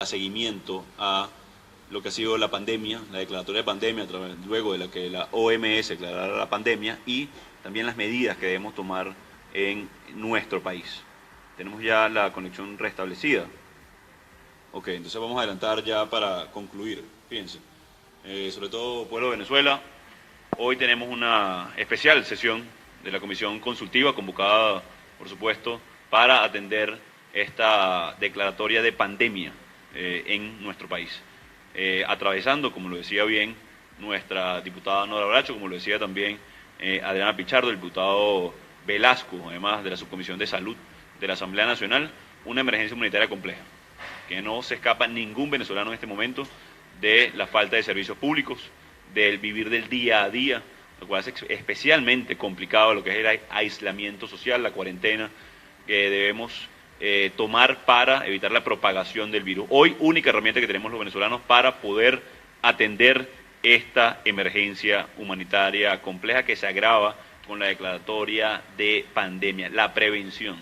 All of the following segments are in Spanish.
seguimiento a lo que ha sido la pandemia, la declaratoria de pandemia, luego de la que la OMS declarara la pandemia, y también las medidas que debemos tomar en nuestro país. Tenemos ya la conexión restablecida. Ok, entonces vamos a adelantar ya para concluir. Fíjense, sobre todo pueblo de Venezuela, hoy tenemos una especial sesión de la Comisión Consultiva convocada, por supuesto, para atender esta declaratoria de pandemia en nuestro país. Atravesando, como lo decía bien nuestra diputada Nora Bracho, como lo decía también Adriana Pichardo, el diputado Velasco, además de la Subcomisión de Salud de la Asamblea Nacional, una emergencia humanitaria compleja, que no se escapa ningún venezolano en este momento de la falta de servicios públicos, del vivir del día a día, lo cual es especialmente complicado lo que es el aislamiento social, la cuarentena que debemos tomar para evitar la propagación del virus. Hoy, única herramienta que tenemos los venezolanos para poder atender esta emergencia humanitaria compleja que se agrava con la declaratoria de pandemia, la prevención.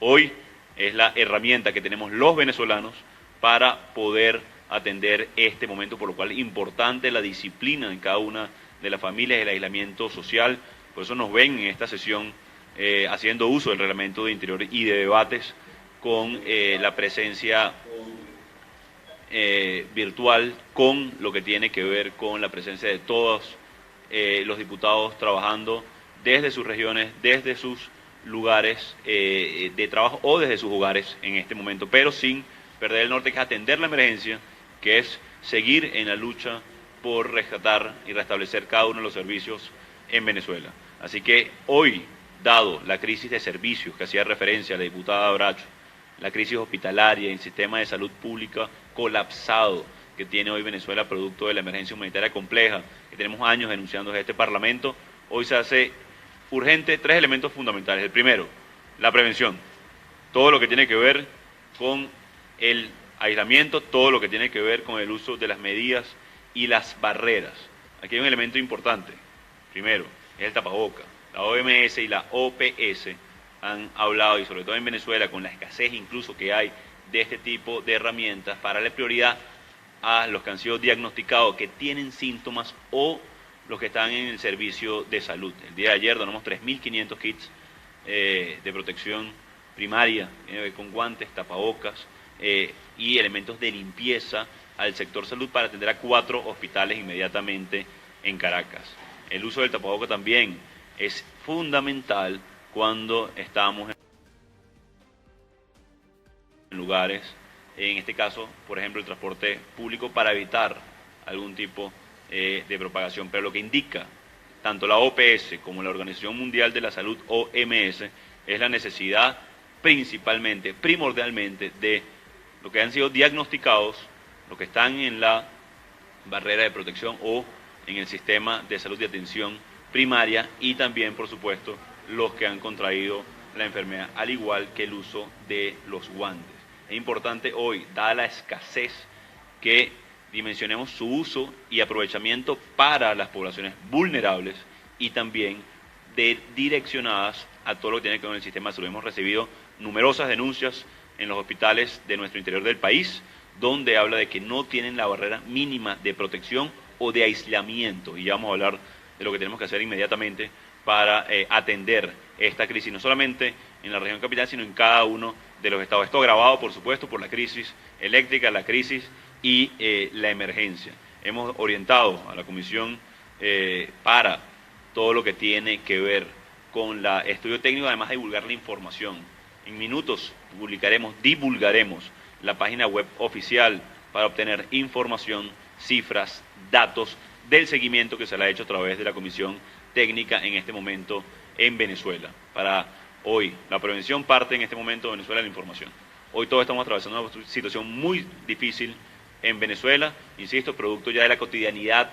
Hoy es la herramienta que tenemos los venezolanos para poder atender este momento, por lo cual es importante la disciplina en cada una de las familias, el aislamiento social. Por eso nos ven en esta sesión haciendo uso del reglamento de interior y de debates con la presencia virtual, con lo que tiene que ver con la presencia de todos los diputados trabajando desde sus regiones, desde sus lugares de trabajo o desde sus hogares en este momento, pero sin perder el norte, que es atender la emergencia, que es seguir en la lucha por rescatar y restablecer cada uno de los servicios en Venezuela. Así que hoy, dado la crisis de servicios que hacía referencia la diputada Bracho, la crisis hospitalaria y el sistema de salud pública colapsado que tiene hoy Venezuela producto de la emergencia humanitaria compleja que tenemos años denunciando desde este Parlamento, hoy se hace urgente tres elementos fundamentales. El primero, la prevención. Todo lo que tiene que ver con el aislamiento, todo lo que tiene que ver con el uso de las medidas y las barreras. Aquí hay un elemento importante. Primero, es el tapaboca. La OMS y la OPS han hablado, y sobre todo en Venezuela, con la escasez incluso que hay de este tipo de herramientas, para darle prioridad a los que han sido diagnosticados, que tienen síntomas o los que están en el servicio de salud. El día de ayer donamos 3.500 kits de protección primaria, con guantes, tapabocas y elementos de limpieza al sector salud para atender a 4 hospitales inmediatamente en Caracas. El uso del tapaboca también es fundamental cuando estamos en lugares, en este caso, por ejemplo, el transporte público, para evitar algún tipo de propagación. Pero lo que indica tanto la OPS como la Organización Mundial de la Salud, OMS, es la necesidad principalmente, primordialmente, de lo que han sido diagnosticados, los que están en la barrera de protección o en el sistema de salud de atención primaria, y también, por supuesto, los que han contraído la enfermedad, al igual que el uso de los guantes. Es importante hoy, dada la escasez, que dimensionemos su uso y aprovechamiento para las poblaciones vulnerables y también direccionadas a todo lo que tiene que ver con el sistema de salud. Hemos recibido numerosas denuncias en los hospitales de nuestro interior del país, donde habla de que no tienen la barrera mínima de protección o de aislamiento, y ya vamos a hablar de lo que tenemos que hacer inmediatamente para atender esta crisis, no solamente en la región capital, sino en cada uno de los estados. Esto agravado, por supuesto, por la crisis eléctrica, la crisis y la emergencia. Hemos orientado a la Comisión para todo lo que tiene que ver con el estudio técnico, además de divulgar la información. En minutos divulgaremos la página web oficial para obtener información, cifras, datos del seguimiento que se le ha hecho a través de la Comisión Técnica en este momento en Venezuela. Para hoy, la prevención parte en este momento de Venezuela de la información. Hoy todos estamos atravesando una situación muy difícil en Venezuela, insisto, producto ya de la cotidianidad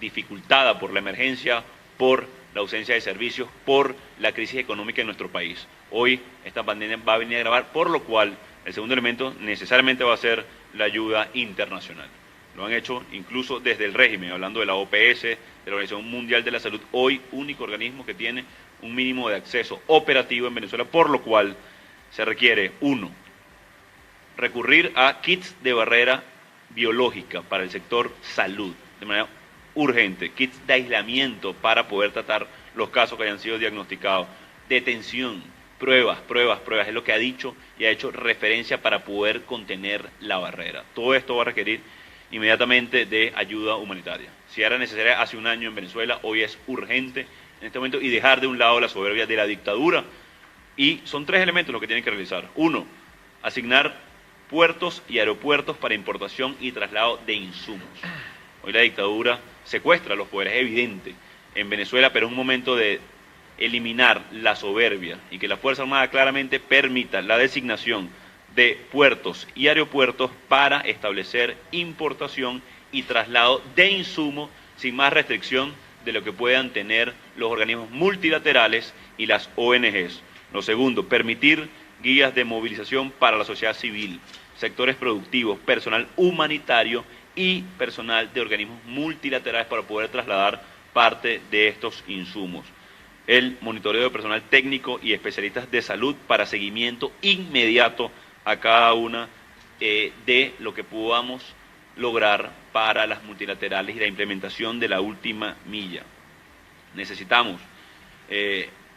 dificultada por la emergencia, por la ausencia de servicios, por la crisis económica en nuestro país. Hoy esta pandemia va a venir a agravar, por lo cual el segundo elemento necesariamente va a ser la ayuda internacional. Lo han hecho incluso desde el régimen, hablando de la OPS, de la Organización Mundial de la Salud, hoy único organismo que tiene un mínimo de acceso operativo en Venezuela, por lo cual se requiere, 1, recurrir a kits de barrera biológica para el sector salud, de manera urgente, kits de aislamiento para poder tratar los casos que hayan sido diagnosticados, detención, pruebas, es lo que ha dicho y ha hecho referencia para poder contener la barrera. Todo esto va a requerir inmediatamente de ayuda humanitaria. Si era necesaria hace un año en Venezuela, hoy es urgente en este momento y dejar de un lado la soberbia de la dictadura. Y son 3 elementos los que tienen que realizar. 1, asignar puertos y aeropuertos para importación y traslado de insumos. Hoy la dictadura secuestra los poderes, es evidente en Venezuela, pero es un momento de eliminar la soberbia y que la Fuerza Armada claramente permita la designación de puertos y aeropuertos para establecer importación y traslado de insumos sin más restricción de lo que puedan tener los organismos multilaterales y las ONGs. Lo segundo, permitir guías de movilización para la sociedad civil, sectores productivos, personal humanitario y personal de organismos multilaterales para poder trasladar parte de estos insumos. El monitoreo de personal técnico y especialistas de salud para seguimiento inmediato a cada una de lo que podamos lograr para las multilaterales y la implementación de la última milla. Necesitamos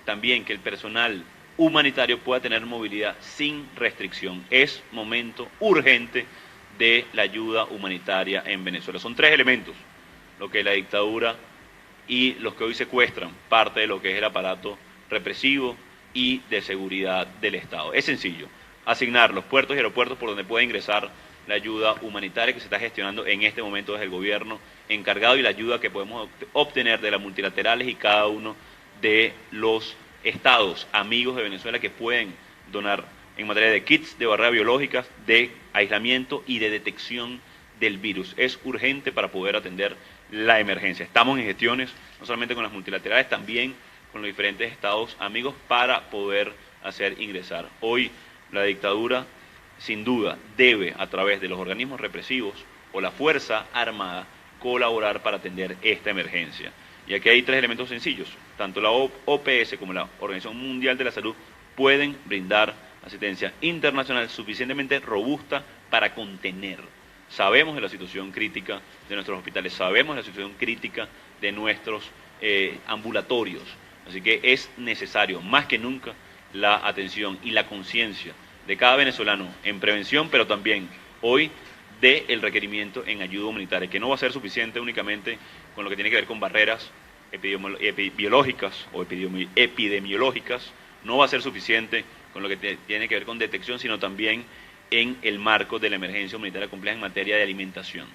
también que el personal humanitario pueda tener movilidad sin restricción. Es momento urgente de la ayuda humanitaria en Venezuela. Son 3 elementos, lo que la dictadura y los que hoy secuestran parte de lo que es el aparato represivo y de seguridad del Estado. Es sencillo, asignar los puertos y aeropuertos por donde puede ingresar la ayuda humanitaria que se está gestionando en este momento desde el gobierno encargado y la ayuda que podemos obtener de las multilaterales y cada uno de los estados amigos de Venezuela que pueden donar en materia de kits de barrera biológicas, de aislamiento y de detección del virus. Es urgente para poder atender la emergencia. Estamos en gestiones, no solamente con las multilaterales, también con los diferentes estados amigos para poder hacer ingresar. Hoy la dictadura, sin duda, debe, a través de los organismos represivos o la Fuerza Armada, colaborar para atender esta emergencia. Y aquí hay 3 elementos sencillos. Tanto la OPS como la Organización Mundial de la Salud pueden brindar asistencia internacional suficientemente robusta para contener. Sabemos de la situación crítica de nuestros hospitales, sabemos de la situación crítica de nuestros ambulatorios. Así que es necesario, más que nunca, la atención y la conciencia de cada venezolano en prevención, pero también hoy del requerimiento en ayuda humanitaria, que no va a ser suficiente únicamente con lo que tiene que ver con barreras biológicas o epidemiológicas, no va a ser suficiente con lo que tiene que ver con detección, sino también en el marco de la emergencia humanitaria compleja en materia de alimentación.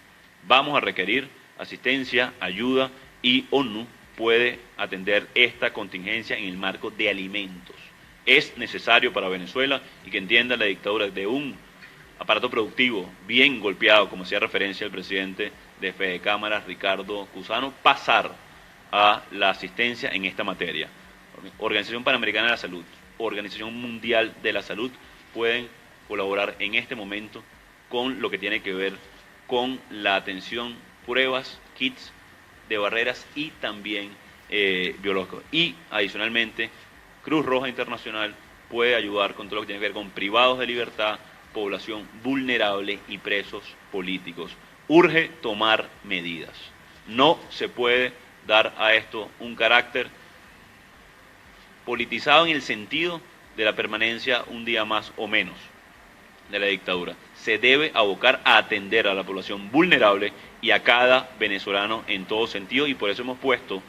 Vamos a requerir asistencia, ayuda y ONU puede atender esta contingencia en el marco de alimentos. Es necesario para Venezuela y que entienda la dictadura de un aparato productivo bien golpeado, como hacía referencia el presidente de Fede Cámaras, Ricardo Cusano, pasar a la asistencia en esta materia. Organización Panamericana de la Salud, Organización Mundial de la Salud pueden colaborar en este momento con lo que tiene que ver con la atención, pruebas, kits de barreras y también biológicos. Y adicionalmente, Cruz Roja Internacional puede ayudar con todo lo que tiene que ver con privados de libertad, población vulnerable y presos políticos. Urge tomar medidas. No se puede dar a esto un carácter politizado en el sentido de la permanencia un día más o menos de la dictadura. Se debe abocar a atender a la población vulnerable y a cada venezolano en todo sentido, y por eso hemos puesto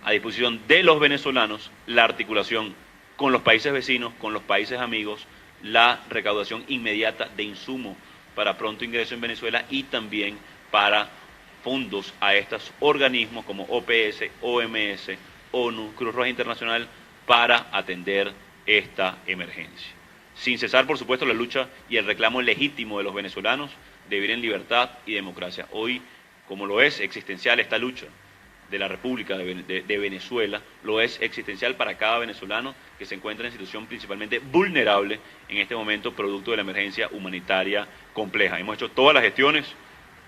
a disposición de los venezolanos la articulación con los países vecinos, con los países amigos, la recaudación inmediata de insumos para pronto ingreso en Venezuela y también para fondos a estos organismos como OPS, OMS, ONU, Cruz Roja Internacional para atender esta emergencia. Sin cesar, por supuesto, la lucha y el reclamo legítimo de los venezolanos de vivir en libertad y democracia. Hoy, como lo es existencial esta lucha de la República de Venezuela, lo es existencial para cada venezolano que se encuentra en situación principalmente vulnerable en este momento, producto de la emergencia humanitaria compleja. Hemos hecho todas las gestiones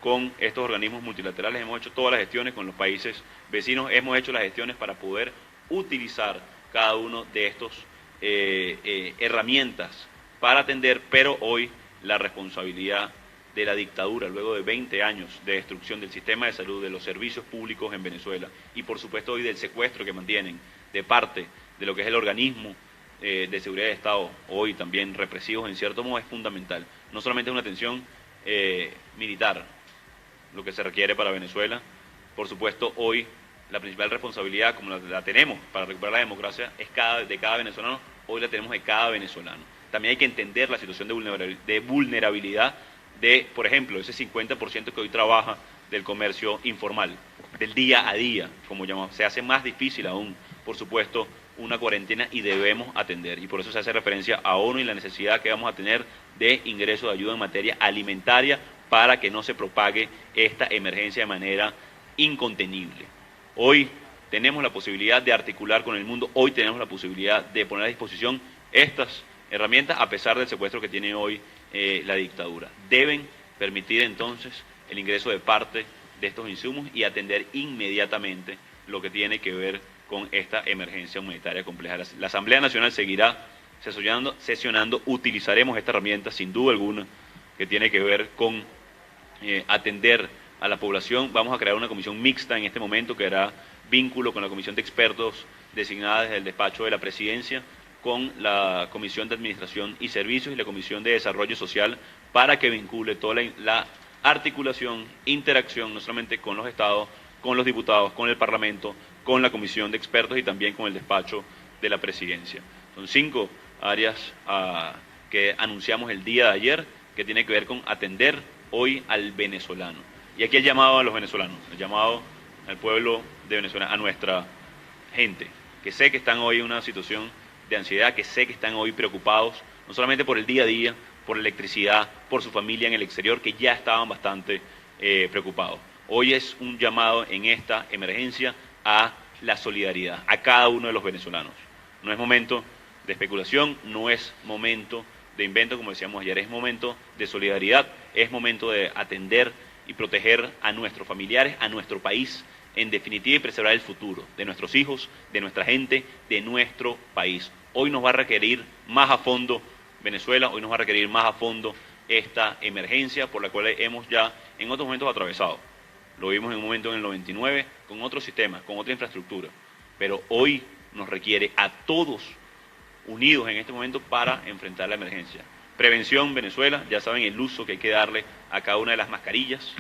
con estos organismos multilaterales, hemos hecho todas las gestiones con los países vecinos, hemos hecho las gestiones para poder utilizar cada uno de estos herramientas para atender, pero hoy la responsabilidad de la dictadura, luego de 20 años de destrucción del sistema de salud, de los servicios públicos en Venezuela, y por supuesto hoy del secuestro que mantienen de parte de lo que es el organismo de seguridad de Estado, hoy también represivos en cierto modo, es fundamental. No solamente es una atención militar, lo que se requiere para Venezuela, por supuesto hoy la principal responsabilidad, como la tenemos para recuperar la democracia, es de cada venezolano, hoy la tenemos de cada venezolano. También hay que entender la situación de vulnerabilidad de, por ejemplo, ese 50% que hoy trabaja del comercio informal, del día a día, como llamamos. Se hace más difícil aún, por supuesto, una cuarentena y debemos atender. Y por eso se hace referencia a ONU y la necesidad que vamos a tener de ingreso de ayuda en materia alimentaria para que no se propague esta emergencia de manera incontenible. Hoy tenemos la posibilidad de articular con el mundo, hoy tenemos la posibilidad de poner a disposición estas herramientas a pesar del secuestro que tiene hoy la dictadura. Deben permitir entonces el ingreso de parte de estos insumos y atender inmediatamente lo que tiene que ver con esta emergencia humanitaria compleja. La Asamblea Nacional seguirá sesionando, utilizaremos esta herramienta sin duda alguna que tiene que ver con atender a la población. Vamos a crear una comisión mixta en este momento que hará vínculo con la comisión de expertos designada desde el despacho de la presidencia, con la Comisión de Administración y Servicios y la Comisión de Desarrollo Social para que vincule toda la articulación, interacción, no solamente con los estados, con los diputados, con el Parlamento, con la Comisión de Expertos y también con el despacho de la presidencia. Son 5 áreas que anunciamos el día de ayer que tiene que ver con atender hoy al venezolano. Y aquí el llamado a los venezolanos, el llamado al pueblo de Venezuela, a nuestra gente, que sé que están hoy en una situación de ansiedad, que sé que están hoy preocupados, no solamente por el día a día, por la electricidad, por su familia en el exterior, que ya estaban bastante preocupados. Hoy es un llamado en esta emergencia a la solidaridad, a cada uno de los venezolanos. No es momento de especulación, no es momento de invento, como decíamos ayer, es momento de solidaridad, es momento de atender y proteger a nuestros familiares, a nuestro país, en definitiva, y preservar el futuro de nuestros hijos, de nuestra gente, de nuestro país. Hoy nos va a requerir más a fondo Venezuela, hoy nos va a requerir más a fondo esta emergencia por la cual hemos ya en otros momentos atravesado. Lo vimos en un momento en el 99 con otro sistema, con otra infraestructura, pero hoy nos requiere a todos unidos en este momento para enfrentar la emergencia. Prevención Venezuela, ya saben el uso que hay que darle a cada una de las mascarillas,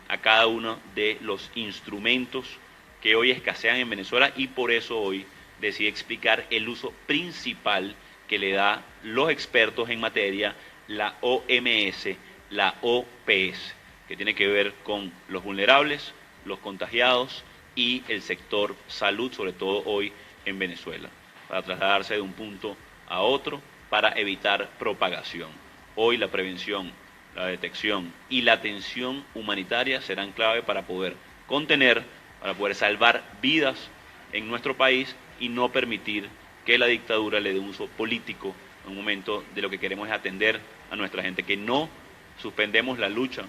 a cada uno de los instrumentos que hoy escasean en Venezuela y por eso hoy decidí explicar el uso principal que le da los expertos en materia, la OMS, la OPS, que tiene que ver con los vulnerables, los contagiados y el sector salud, sobre todo hoy en Venezuela, para trasladarse de un punto a otro para evitar propagación. Hoy la prevención, la detección y la atención humanitaria serán clave para poder contener, para poder salvar vidas en nuestro país y no permitir que la dictadura le dé uso político en un momento de lo que queremos es atender a nuestra gente, que no suspendemos la lucha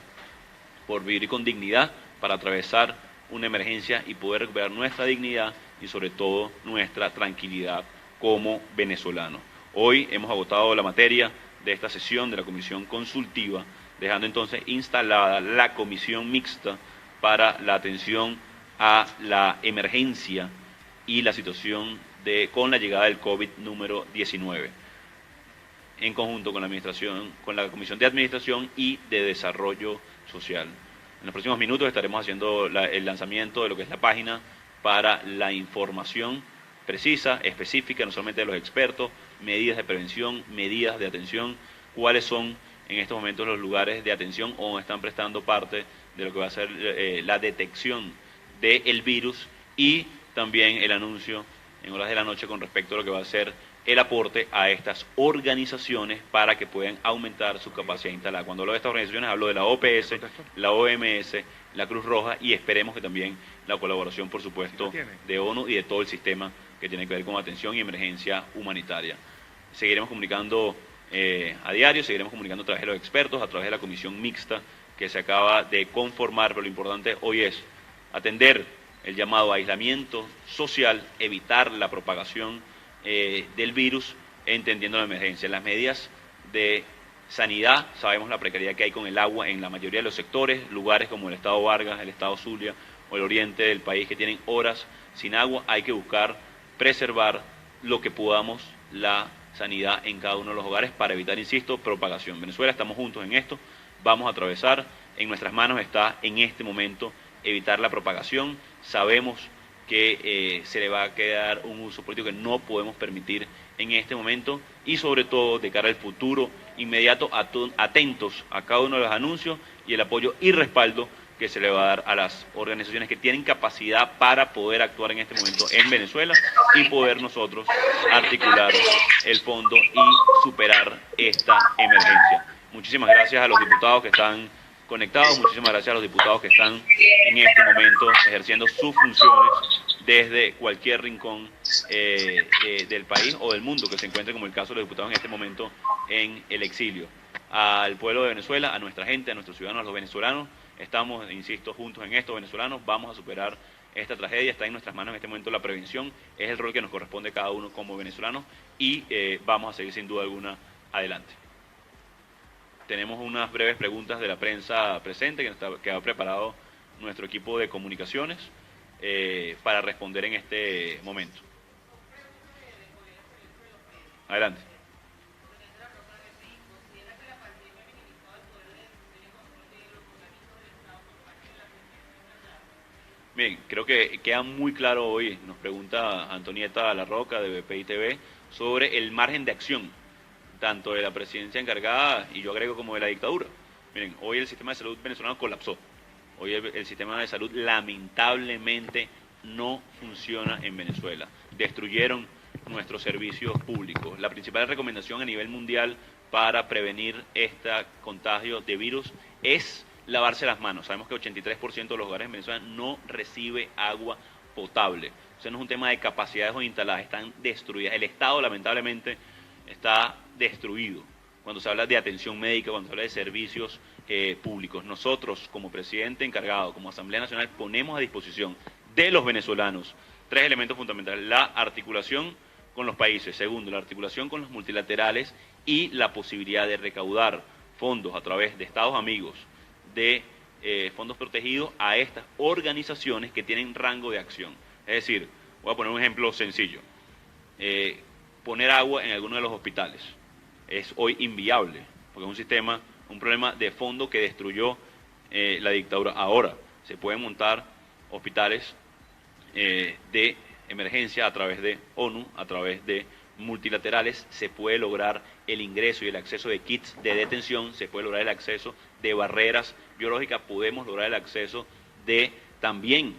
por vivir con dignidad para atravesar una emergencia y poder recuperar nuestra dignidad y sobre todo nuestra tranquilidad como venezolanos. Hoy hemos agotado la materia de esta sesión de la comisión consultiva, dejando entonces instalada la comisión mixta para la atención a la emergencia y la situación con la llegada del COVID número 19, en conjunto con la administración, con la Comisión de Administración y de Desarrollo Social. En los próximos minutos estaremos haciendo el lanzamiento de lo que es la página para la información precisa, específica, no solamente de los expertos, medidas de prevención, medidas de atención, cuáles son en estos momentos los lugares de atención o están prestando parte de lo que va a ser la detección del virus y también el anuncio en horas de la noche con respecto a lo que va a ser el aporte a estas organizaciones para que puedan aumentar su capacidad instalada. Cuando hablo de estas organizaciones hablo de la OPS, la OMS, la Cruz Roja y esperemos que también la colaboración, por supuesto, de ONU y de todo el sistema que tiene que ver con atención y emergencia humanitaria. Seguiremos comunicando a diario, seguiremos comunicando a través de los expertos, a través de la comisión mixta que se acaba de conformar, pero lo importante hoy es atender el llamado aislamiento social, evitar la propagación del virus, entendiendo la emergencia. Las medidas de sanidad. Sabemos la precariedad que hay con el agua en la mayoría de los sectores, lugares como el estado Vargas, el estado Zulia o el oriente del país que tienen horas sin agua. Hay que buscar preservar lo que podamos la sanidad en cada uno de los hogares para evitar, insisto, propagación. Venezuela, estamos juntos en esto, vamos a atravesar, en nuestras manos está en este momento evitar la propagación. Sabemos que se le va a quedar un uso político que no podemos permitir en este momento y sobre todo de cara al futuro inmediato, atentos a cada uno de los anuncios y el apoyo y respaldo que se le va a dar a las organizaciones que tienen capacidad para poder actuar en este momento en Venezuela y poder nosotros articular el fondo y superar esta emergencia. Muchísimas gracias a los diputados que están conectados, muchísimas gracias a los diputados que están en este momento ejerciendo sus funciones desde cualquier rincón del país o del mundo que se encuentre, como el caso de los diputados en este momento en el exilio. Al pueblo de Venezuela, a nuestra gente, a nuestros ciudadanos, a los venezolanos, estamos, insisto, juntos en esto, venezolanos, vamos a superar esta tragedia, está en nuestras manos en este momento la prevención, es el rol que nos corresponde cada uno como venezolanos y vamos a seguir sin duda alguna adelante. Tenemos unas breves preguntas de la prensa presente que ha preparado nuestro equipo de comunicaciones para responder en este momento. Adelante. Bien, creo que queda muy claro hoy, nos pregunta Antonieta La Roca de BPI TV, sobre el margen de acción, tanto de la presidencia encargada, y yo agrego como de la dictadura. Miren, hoy el sistema de salud venezolano colapsó. Hoy el sistema de salud lamentablemente no funciona en Venezuela. Destruyeron nuestros servicios públicos. La principal recomendación a nivel mundial para prevenir este contagio de virus es lavarse las manos. Sabemos que 83% de los hogares en Venezuela no recibe agua potable. O sea, no es un tema de capacidades o instaladas, están destruidas. El Estado, lamentablemente, está destruido cuando se habla de atención médica, cuando se habla de servicios públicos. Nosotros, como presidente encargado, como Asamblea Nacional, ponemos a disposición de los venezolanos 3 elementos fundamentales: la articulación con los países, segundo, la articulación con los multilaterales y la posibilidad de recaudar fondos a través de Estados amigos, de fondos protegidos a estas organizaciones que tienen rango de acción. Es decir, voy a poner un ejemplo sencillo. Poner agua en alguno de los hospitales es hoy inviable, porque es un problema de fondo que destruyó la dictadura. Ahora se pueden montar hospitales de emergencia a través de ONU, a través de multilaterales, se puede lograr el ingreso y el acceso de kits de detención, se puede lograr el acceso de barreras biológicas, podemos lograr el acceso de también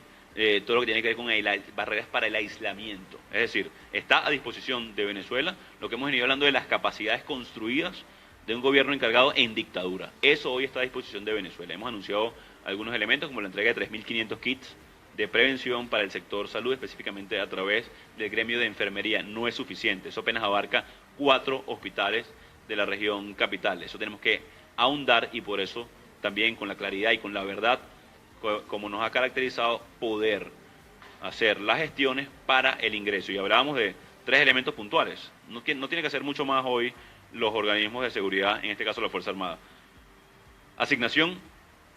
todo lo que tiene que ver con barreras para el aislamiento. Es decir, está a disposición de Venezuela lo que hemos venido hablando de las capacidades construidas de un gobierno encargado en dictadura. Eso hoy está a disposición de Venezuela. Hemos anunciado algunos elementos como la entrega de 3.500 kits de prevención para el sector salud, específicamente a través del gremio de enfermería. No es suficiente, eso apenas abarca 4 hospitales de la región capital. Eso tenemos que ahondar y por eso también con la claridad y con la verdad, como nos ha caracterizado, poder hacer las gestiones para el ingreso. Y hablábamos de 3 elementos puntuales. No tiene que hacer mucho más hoy los organismos de seguridad, en este caso la Fuerza Armada. Asignación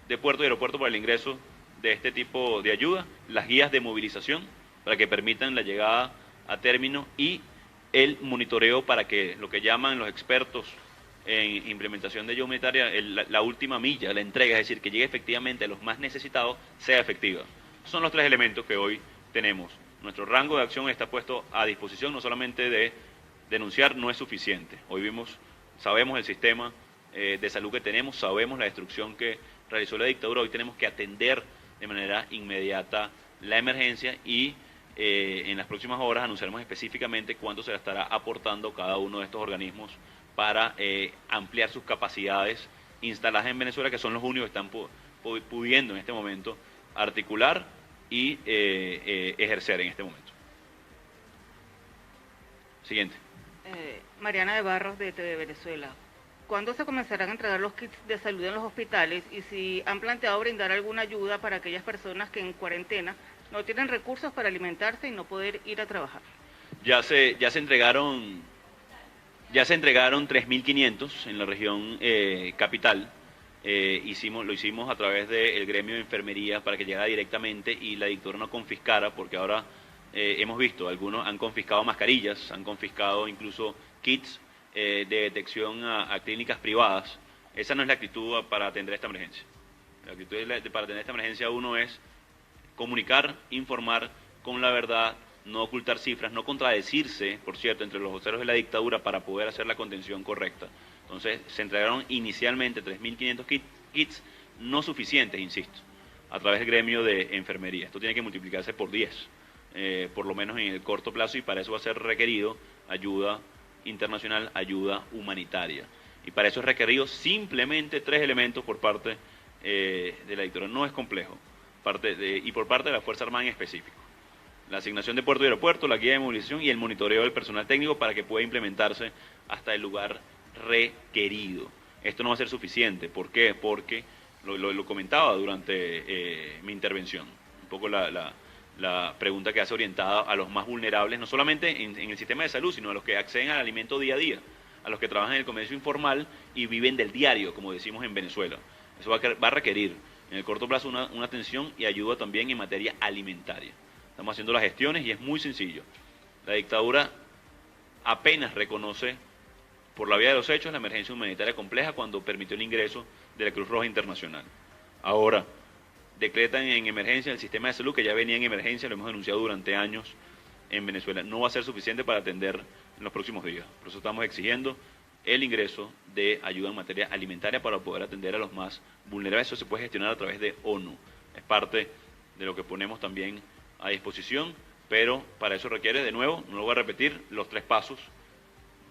de puerto y aeropuerto para el ingreso de este tipo de ayuda, las guías de movilización para que permitan la llegada a término y el monitoreo para que lo que llaman los expertos en implementación de ayuda humanitaria, la última milla, la entrega, es decir, que llegue efectivamente a los más necesitados, sea efectiva. Son los 3 elementos que hoy tenemos. Nuestro rango de acción está puesto a disposición, no solamente de denunciar, no es suficiente. Hoy sabemos el sistema de salud que tenemos, sabemos la destrucción que realizó la dictadura, hoy tenemos que atender de manera inmediata la emergencia y en las próximas horas anunciaremos específicamente cuánto se estará aportando cada uno de estos organismos para ampliar sus capacidades instaladas en Venezuela, que son los únicos que están pudiendo en este momento articular y ejercer en este momento. Siguiente. Mariana de Barros, de TV Venezuela. ¿Cuándo se comenzarán a entregar los kits de salud en los hospitales y si han planteado brindar alguna ayuda para aquellas personas que en cuarentena no tienen recursos para alimentarse y no poder ir a trabajar? Ya se entregaron Ya se entregaron 3.500 en la región capital. Lo hicimos a través del gremio de enfermería para que llegara directamente y la dictadura no confiscara, porque ahora hemos visto, algunos han confiscado mascarillas, han confiscado incluso kits de detección a clínicas privadas. Esa no es la actitud para atender esta emergencia. La actitud para atender esta emergencia uno es comunicar, informar con la verdad, no ocultar cifras, no contradecirse, por cierto, entre los voceros de la dictadura para poder hacer la contención correcta. Entonces, se entregaron inicialmente 3.500 kits, no suficientes, insisto, a través del gremio de enfermería. Esto tiene que multiplicarse por 10, por lo menos en el corto plazo, y para eso va a ser requerido ayuda internacional, ayuda humanitaria. Y para eso es requerido simplemente 3 elementos por parte de la dictadura. No es complejo, y por parte de la Fuerza Armada en específico. La asignación de puerto y aeropuerto, la guía de movilización y el monitoreo del personal técnico para que pueda implementarse hasta el lugar requerido. Esto no va a ser suficiente. ¿Por qué? Porque lo comentaba durante mi intervención. Un poco la pregunta que hace orientada a los más vulnerables, no solamente en el sistema de salud, sino a los que acceden al alimento día a día, a los que trabajan en el comercio informal y viven del diario, como decimos en Venezuela. Eso va a requerir en el corto plazo una atención y ayuda también en materia alimentaria. Estamos haciendo las gestiones y es muy sencillo. La dictadura apenas reconoce, por la vía de los hechos, la emergencia humanitaria compleja cuando permitió el ingreso de la Cruz Roja Internacional. Ahora, decretan en emergencia el sistema de salud, que ya venía en emergencia, lo hemos denunciado durante años en Venezuela. No va a ser suficiente para atender en los próximos días. Por eso estamos exigiendo el ingreso de ayuda en materia alimentaria para poder atender a los más vulnerables. Eso se puede gestionar a través de ONU. Es parte de lo que ponemos también a disposición, pero para eso requiere, de nuevo, no lo voy a repetir, los 3 pasos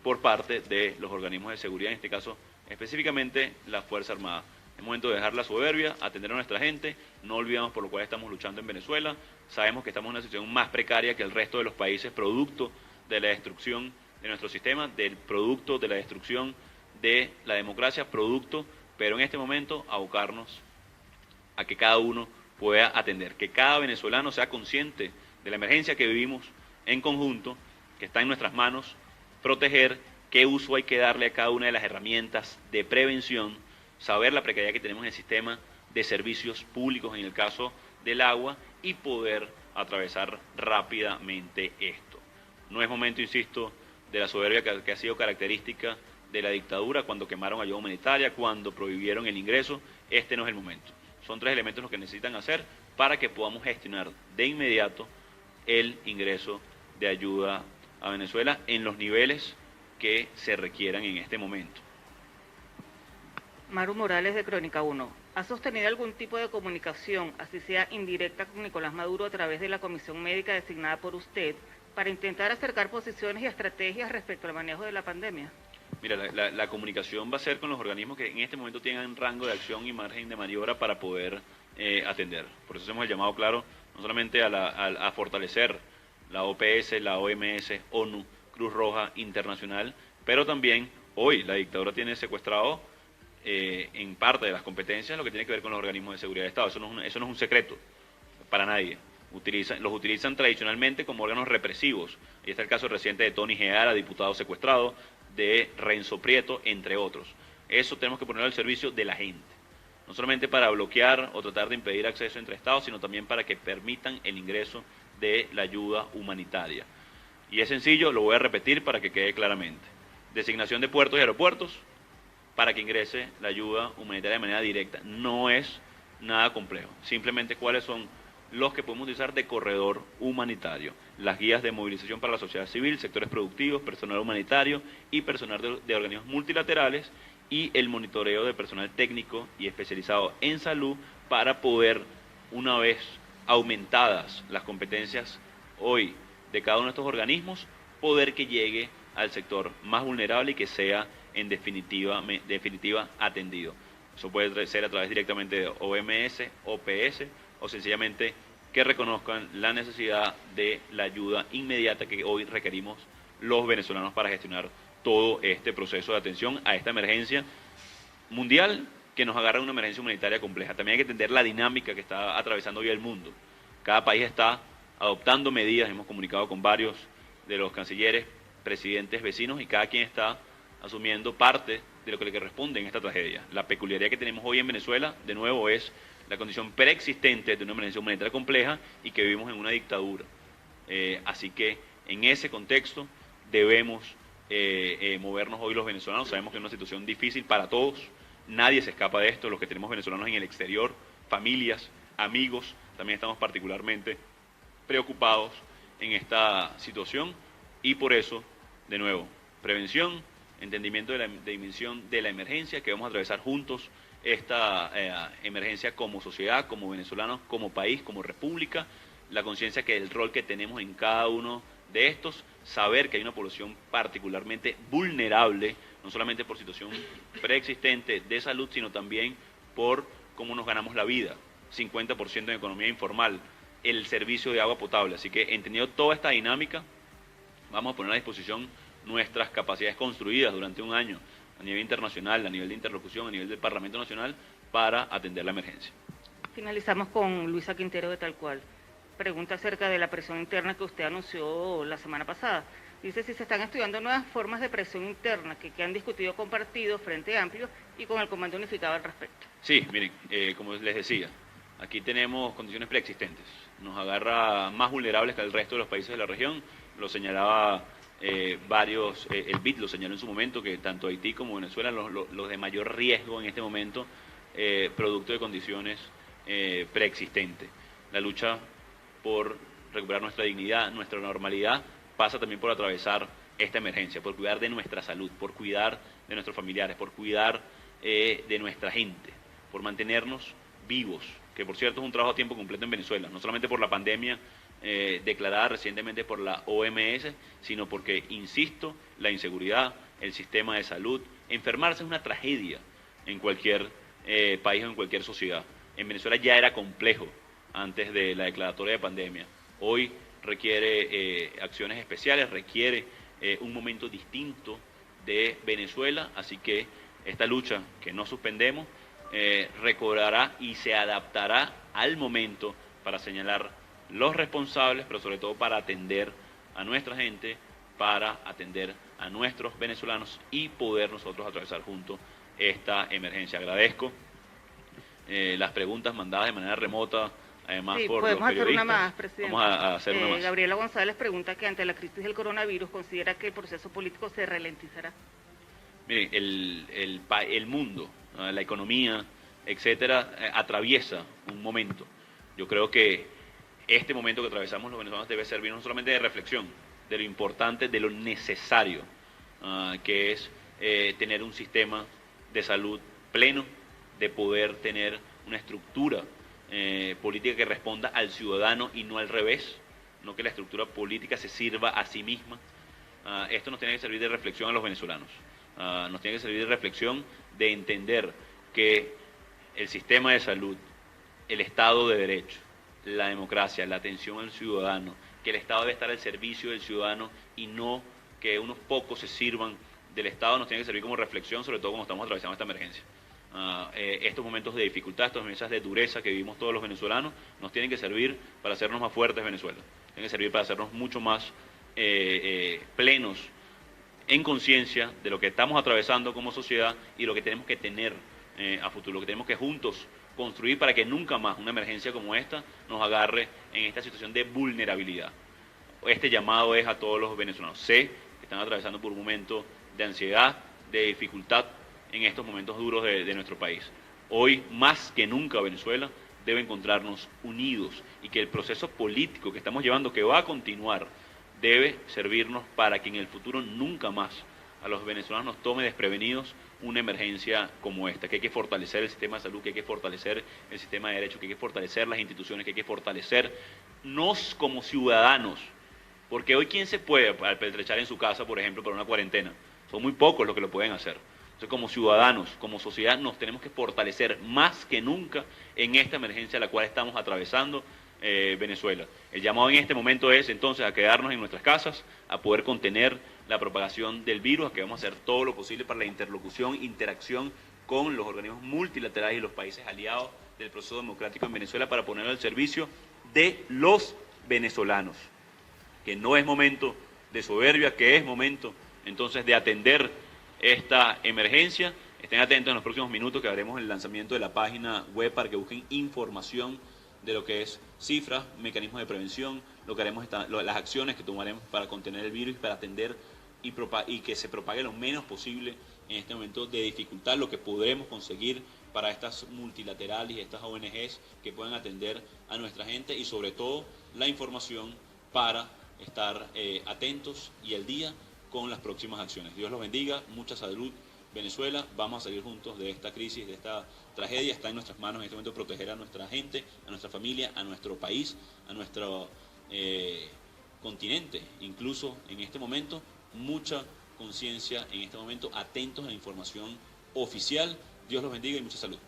por parte de los organismos de seguridad, en este caso específicamente la Fuerza Armada. Es momento de dejar la soberbia, atender a nuestra gente, no olvidamos por lo cual estamos luchando en Venezuela, sabemos que estamos en una situación más precaria que el resto de los países, producto de la destrucción de nuestro sistema, del producto de la destrucción de la democracia, pero en este momento abocarnos a que cada uno pueda atender, que cada venezolano sea consciente de la emergencia que vivimos en conjunto, que está en nuestras manos proteger, qué uso hay que darle a cada una de las herramientas de prevención, saber la precariedad que tenemos en el sistema de servicios públicos, en el caso del agua, y poder atravesar rápidamente esto. No es momento, insisto, de la soberbia que ha sido característica de la dictadura cuando quemaron ayuda humanitaria, cuando prohibieron el ingreso. Este no es el momento. Son 3 elementos los que necesitan hacer para que podamos gestionar de inmediato el ingreso de ayuda a Venezuela en los niveles que se requieran en este momento. Maru Morales, de Crónica 1. ¿Ha sostenido algún tipo de comunicación, así sea indirecta, con Nicolás Maduro a través de la comisión médica designada por usted para intentar acercar posiciones y estrategias respecto al manejo de la pandemia? Mira, la comunicación va a ser con los organismos que en este momento tengan rango de acción y margen de maniobra para poder atender. Por eso hacemos el llamado claro, no solamente a fortalecer la OPS, la OMS, ONU, Cruz Roja Internacional, pero también hoy la dictadura tiene secuestrado en parte de las competencias lo que tiene que ver con los organismos de seguridad de Estado. Eso no es un secreto para nadie. Los utilizan tradicionalmente como órganos represivos. Ahí está el caso reciente de Tony Geara, diputado secuestrado, de Renzo Prieto, entre otros. Eso tenemos que ponerlo al servicio de la gente. No solamente para bloquear o tratar de impedir acceso entre estados, sino también para que permitan el ingreso de la ayuda humanitaria. Y es sencillo, lo voy a repetir para que quede claramente. Designación de puertos y aeropuertos para que ingrese la ayuda humanitaria de manera directa. No es nada complejo. Simplemente cuáles son los que podemos utilizar de corredor humanitario. Las guías de movilización para la sociedad civil, sectores productivos, personal humanitario y personal de organismos multilaterales, y el monitoreo de personal técnico y especializado en salud para poder, una vez aumentadas las competencias hoy de cada uno de estos organismos, poder que llegue al sector más vulnerable y que sea en definitiva atendido. Eso puede ser a través directamente de OMS, OPS, o sencillamente que reconozcan la necesidad de la ayuda inmediata que hoy requerimos los venezolanos para gestionar todo este proceso de atención a esta emergencia mundial que nos agarra una emergencia humanitaria compleja. También hay que entender la dinámica que está atravesando hoy el mundo. Cada país está adoptando medidas, hemos comunicado con varios de los cancilleres, presidentes vecinos, y cada quien está asumiendo parte de lo que le corresponde en esta tragedia. La peculiaridad que tenemos hoy en Venezuela, de nuevo, es la condición preexistente de una emergencia humanitaria compleja y que vivimos en una dictadura. Así que en ese contexto debemos movernos hoy los venezolanos. Sabemos que es una situación difícil para todos, nadie se escapa de esto, los que tenemos venezolanos en el exterior, familias, amigos, también estamos particularmente preocupados en esta situación y por eso, de nuevo, prevención, entendimiento de la dimensión de la emergencia, que vamos a atravesar juntos esta emergencia como sociedad, como venezolanos, como país, como república, la conciencia que el rol que tenemos en cada uno de estos, saber que hay una población particularmente vulnerable, no solamente por situación preexistente de salud, sino también por cómo nos ganamos la vida, 50% en economía informal, el servicio de agua potable. Así que entendiendo toda esta dinámica, vamos a poner a disposición nuestras capacidades construidas durante un año a nivel internacional, a nivel de interlocución, a nivel del Parlamento Nacional, para atender la emergencia. Finalizamos con Luisa Quintero de Tal Cual. Pregunta acerca de la presión interna que usted anunció la semana pasada. Dice si se están estudiando nuevas formas de presión interna que han discutido con partidos, Frente Amplio y con el Comando Unificado al respecto. Sí, miren, como les decía, aquí tenemos condiciones preexistentes. Nos agarra más vulnerables que el resto de los países de la región. Lo señalaba varios, el BID lo señaló en su momento, que tanto Haití como Venezuela, los de mayor riesgo en este momento, producto de condiciones preexistentes. La lucha por recuperar nuestra dignidad, nuestra normalidad, pasa también por atravesar esta emergencia, por cuidar de nuestra salud, por cuidar de nuestros familiares, por cuidar de nuestra gente, por mantenernos vivos, que por cierto es un trabajo a tiempo completo en Venezuela, no solamente por la pandemia declarada recientemente por la OMS, sino porque, insisto, la inseguridad, el sistema de salud, enfermarse es una tragedia en cualquier país o en cualquier sociedad. En Venezuela ya era complejo antes de la declaratoria de pandemia. Hoy requiere acciones especiales, requiere un momento distinto de Venezuela, así que esta lucha que no suspendemos recobrará y se adaptará al momento para señalar los responsables, pero sobre todo para atender a nuestra gente, para atender a nuestros venezolanos y poder nosotros atravesar juntos esta emergencia. Agradezco las preguntas mandadas de manera remota, además sí, por podemos los periodistas. hacer una más, presidente. Vamos a hacer una más. Gabriela González pregunta que ante la crisis del coronavirus considera que el proceso político se ralentizará. Miren, el mundo, la economía, etcétera, atraviesa un momento. Yo creo que este momento que atravesamos los venezolanos debe servir no solamente de reflexión, de lo importante, de lo necesario, que es tener un sistema de salud pleno, de poder tener una estructura política que responda al ciudadano y no al revés, no que la estructura política se sirva a sí misma. Esto nos tiene que servir de reflexión a los venezolanos, nos tiene que servir de reflexión de entender que el sistema de salud, el Estado de Derecho, la democracia, la atención al ciudadano, que el Estado debe estar al servicio del ciudadano y no que unos pocos se sirvan del Estado, nos tiene que servir como reflexión, sobre todo cuando estamos atravesando esta emergencia. Estos momentos de dificultad, estos momentos de dureza que vivimos todos los venezolanos, nos tienen que servir para hacernos más fuertes Venezuela, tienen que servir para hacernos mucho más plenos en conciencia de lo que estamos atravesando como sociedad y lo que tenemos que tener a futuro, lo que tenemos que juntos construir para que nunca más una emergencia como esta nos agarre en esta situación de vulnerabilidad. Este llamado es a todos los venezolanos. Sé que están atravesando por un momento de ansiedad, de dificultad en estos momentos duros de nuestro país. Hoy, más que nunca, Venezuela debe encontrarnos unidos y que el proceso político que estamos llevando, que va a continuar, debe servirnos para que en el futuro nunca más a los venezolanos nos tome desprevenidos una emergencia como esta, que hay que fortalecer el sistema de salud, que hay que fortalecer el sistema de derecho, que hay que fortalecer las instituciones, que hay que fortalecernos como ciudadanos, porque hoy ¿quién se puede pertrechar en su casa, por ejemplo, para una cuarentena? Son muy pocos los que lo pueden hacer. Entonces, como ciudadanos, como sociedad, nos tenemos que fortalecer más que nunca en esta emergencia a la cual estamos atravesando Venezuela. El llamado en este momento es entonces a quedarnos en nuestras casas, a poder contener la propagación del virus, a que vamos a hacer todo lo posible para la interlocución, interacción con los organismos multilaterales y los países aliados del proceso democrático en Venezuela para ponerlo al servicio de los venezolanos. Que no es momento de soberbia, que es momento entonces de atender esta emergencia. Estén atentos en los próximos minutos que haremos el lanzamiento de la página web para que busquen información de lo que es cifras, mecanismos de prevención, lo que haremos las acciones que tomaremos para contener el virus, para atender y que se propague lo menos posible en este momento de dificultad, lo que podremos conseguir para estas multilaterales y estas ONGs que puedan atender a nuestra gente y sobre todo la información para estar atentos y al día con las próximas acciones. Dios los bendiga, mucha salud. Venezuela, vamos a salir juntos de esta crisis, de esta tragedia. Está en nuestras manos en este momento proteger a nuestra gente, a nuestra familia, a nuestro país, a nuestro continente. Incluso en este momento, mucha conciencia en este momento, atentos a la información oficial. Dios los bendiga y mucha salud.